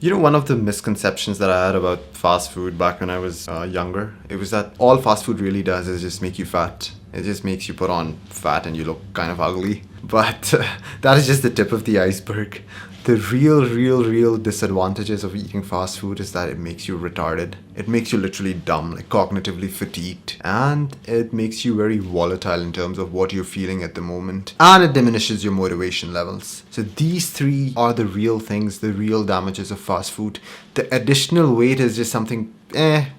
You know, one of the misconceptions that I had about fast food back when I was younger, it was that all fast food really does is just make you fat. It just makes you put on fat and you look kind of ugly. But that is just the tip of the iceberg. The real disadvantages of eating fast food is that it makes you retarded. It makes you literally dumb, like cognitively fatigued. And it makes you very volatile in terms of what you're feeling at the moment. And it diminishes your motivation levels. So these three are the real things, the real damages of fast food. The additional weight is just something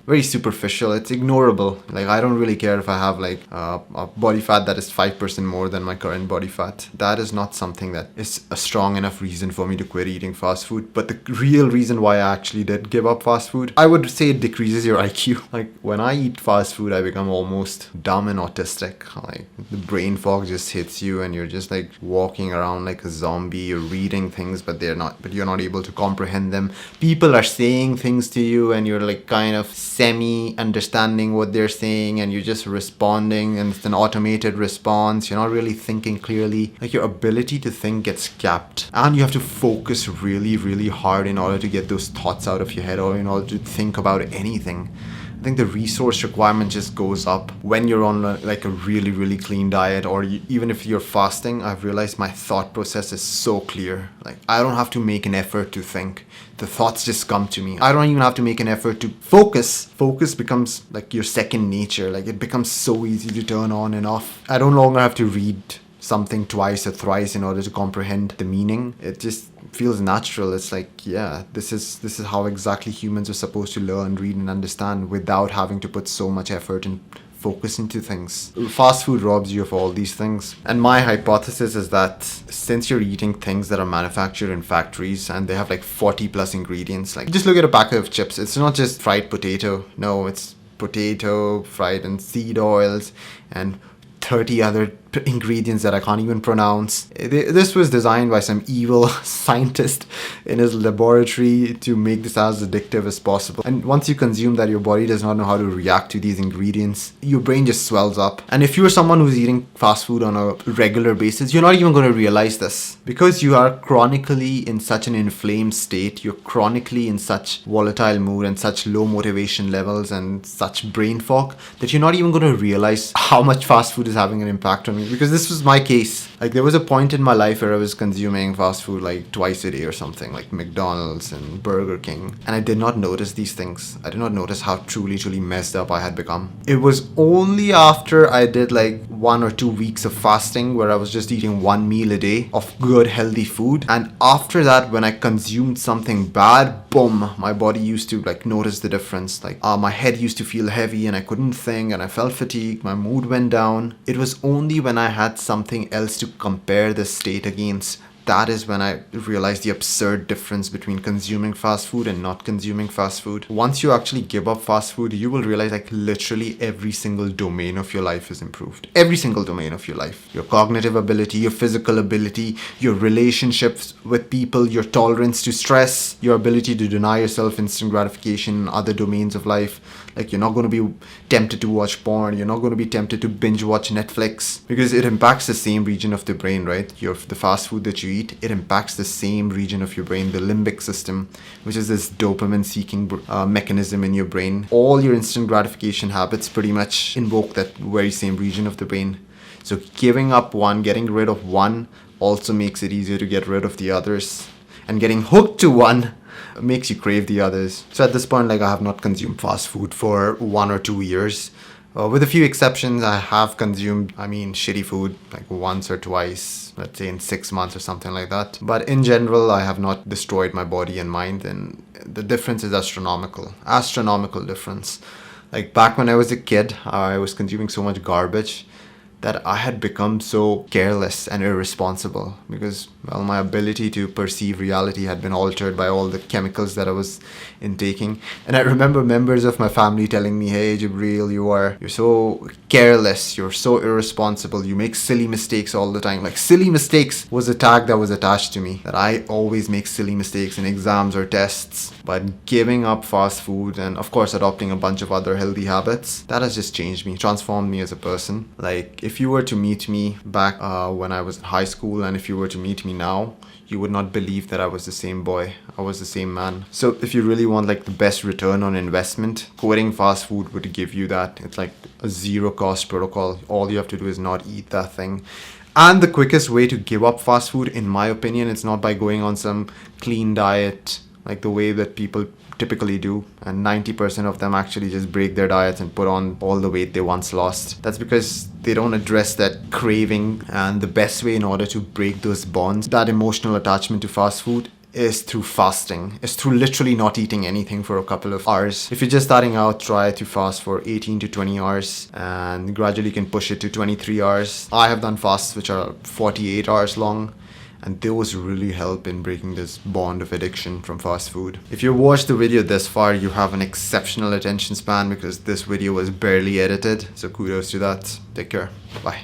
very superficial. It's ignorable. Like, I don't really care if I have like a body fat that is 5% more than my current body fat. That is not something that is a strong enough reason for me to quit eating fast food. But the real reason why I actually did give up fast food, I would say it decreases your IQ. Like, when I eat fast food, I become almost dumb and autistic. Like, the brain fog just hits you and you're just like walking around like a zombie. You're reading things, but you're not able to comprehend them. People are saying things to you and you're like kind of semi understanding what they're saying, and you're just responding, and it's an automated response. You're not really thinking clearly. Like, your ability to think gets capped, and you have to focus really hard in order to get those thoughts out of your head, or in order to think about anything. I think the resource requirement just goes up when you're on like a really clean diet, or even if you're fasting. I've realized my thought process is so clear. Like, I don't have to make an effort to think. The thoughts just come to me. I don't even have to make an effort to focus. Focus becomes like your second nature. Like, it becomes so easy to turn on and off. I don't longer have to read something twice or thrice in order to comprehend the meaning. It just feels natural. It's like, yeah, this is how exactly humans are supposed to learn, read, and understand without having to put so much effort and focus into things. Fast food robs you of all these things. And my hypothesis is that since you're eating things that are manufactured in factories and they have like 40 plus ingredients, like, just look at a packet of chips. It's not just fried potato. No, it's potato fried in seed oils and 30 other ingredients that I can't even pronounce. This was designed by some evil scientist in his laboratory to make this as addictive as possible. And once you consume that, your body does not know how to react to these ingredients. Your brain just swells up. And if you're someone who's eating fast food on a regular basis, you're not even going to realize this. Because you are chronically in such an inflamed state, you're chronically in such volatile mood and such low motivation levels and such brain fog, that you're not even going to realize how much fast food is having an impact on you. Because this was my case. Like, there was a point in my life where I was consuming fast food like twice a day or something, like McDonald's and Burger King, and I did not notice these things. I did not notice how truly messed up I had become. It was only after I did like 1 or 2 weeks of fasting, where I was just eating one meal a day of good healthy food, and after that, when I consumed something bad, boom, my body used to like notice the difference. Like, my head used to feel heavy and I couldn't think and I felt fatigued. My mood went down. It was only when I had something else to compare this state against, that is when I realized the absurd difference between consuming fast food and not consuming fast food. Once you actually give up fast food, you will realize like literally every single domain of your life is improved. Every single domain of your life. Your cognitive ability, your physical ability, your relationships with people, your tolerance to stress, your ability to deny yourself instant gratification in other domains of life. Like, you're not going to be tempted to watch porn. You're not going to be tempted to binge watch Netflix, because it impacts the same region of the brain, right? The fast food that you eat, it impacts the same region of your brain, the limbic system, which is this dopamine seeking mechanism in your brain. All your instant gratification habits pretty much invoke that very same region of the brain. So giving up one, getting rid of one, also makes it easier to get rid of the others. And getting hooked to one makes you crave the others. So at this point, like, I have not consumed fast food for 1 or 2 years. With a few exceptions, I have consumed, shitty food like once or twice, let's say in 6 months or something like that. But in general, I have not destroyed my body and mind, and the difference is astronomical. Astronomical difference. Like, back when I was a kid, I was consuming so much garbage that I had become so careless and irresponsible, because, well, my ability to perceive reality had been altered by all the chemicals that I was intaking. And I remember members of my family telling me, "Hey, Jibreal, you're so careless, you're so irresponsible, you make silly mistakes all the time." Like, silly mistakes was a tag that was attached to me, that I always make silly mistakes in exams or tests. But giving up fast food and, of course, adopting a bunch of other healthy habits, that has just changed me, transformed me as a person. Like, if if you were to meet me back when I was in high school, and if you were to meet me now, you would not believe that I was the same boy. I was the same man. So if you really want like the best return on investment, quitting fast food would give you that. It's like a zero cost protocol. All you have to do is not eat that thing. And the quickest way to give up fast food, in my opinion, it's not by going on some clean diet like the way that people typically do, and 90% of them actually just break their diets and put on all the weight they once lost. That's because they don't address that craving, and the best way in order to break those bonds, that emotional attachment to fast food, is through fasting. It's through literally not eating anything for a couple of hours. If you're just starting out, try to fast for 18 to 20 hours and gradually you can push it to 23 hours. I have done fasts which are 48 hours long, and those really help in breaking this bond of addiction from fast food. If you watched the video this far, you have an exceptional attention span because this video was barely edited. So kudos to that. Take care. Bye.